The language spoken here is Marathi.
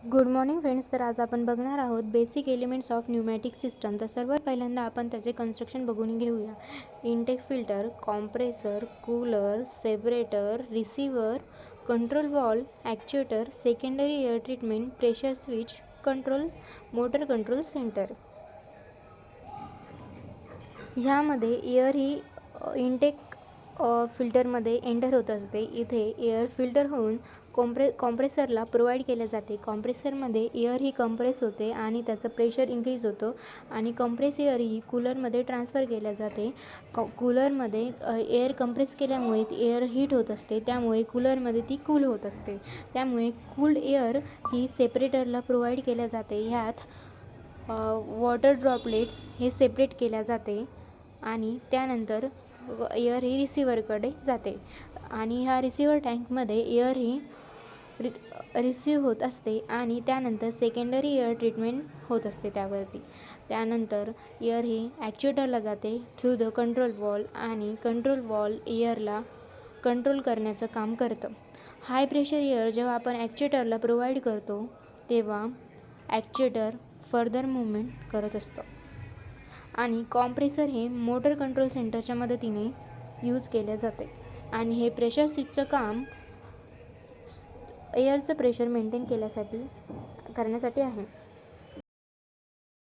Good morning friends. तर आज आपण बघणार आहोत basic elements of pneumatic system. तर सर्वात पहिल्यांदा आपण त्याचे कन्स्ट्रक्शन बघून घेऊया. Intake filter, compressor, cooler, separator, receiver, control valve, actuator, secondary air treatment, pressure switch, control, motor control centre. ह्यामध्ये एअर ही इनटेक फिल्टरमध्ये एंटर होत असते. इथे एअर फिल्टर होऊन कॉम्प्रेसरला प्रोव्हाइड केले जाते. कॉम्प्रेसरमध्ये एअर ही कंप्रेस होते आणि त्याचं प्रेशर इन्क्रीज होतं आणि कंप्रेस एअर ही कूलरमध्ये ट्रान्सफर केल्या जाते. कूलरमध्ये एअर कंप्रेस केल्यामुळे एअर हीट होत असते, त्यामुळे कूलरमध्ये ती कूल होत असते. त्यामुळे कूल्ड एअर ही सेपरेटरला प्रोव्हाइड केल्या जाते. ह्यात वॉटर ड्रॉपलेट्स हे सेपरेट केल्या जाते आणि त्यानंतर एअर ही रिसिव्हरकडे जाते आणि ह्या रिसिव्हर टँकमध्ये एअर ही रिसीव्ह होत असते आणि त्यानंतर सेकंडरी एअर ट्रीटमेंट होत असते त्यावरती. त्यानंतर एअर ही ॲक्च्युएटरला जाते थ्रू द कंट्रोल वॉल्व आणि कंट्रोल वॉल्व एअरला कंट्रोल करण्याचं काम करतं. हाय प्रेशर एअर जेव्हा आपण ॲक्च्युएटरला प्रोव्हाइड करतो तेव्हा ॲक्च्युएटर फर्दर मूवमेंट करत असतं आणि कॉम्प्रेसर हे मोटर कंट्रोल सेंटरच्या मदतीने यूज केले जाते आणि हे प्रेशर स्विचचं काम एअरचं प्रेशर मेंटेन करण्यासाठी आहे.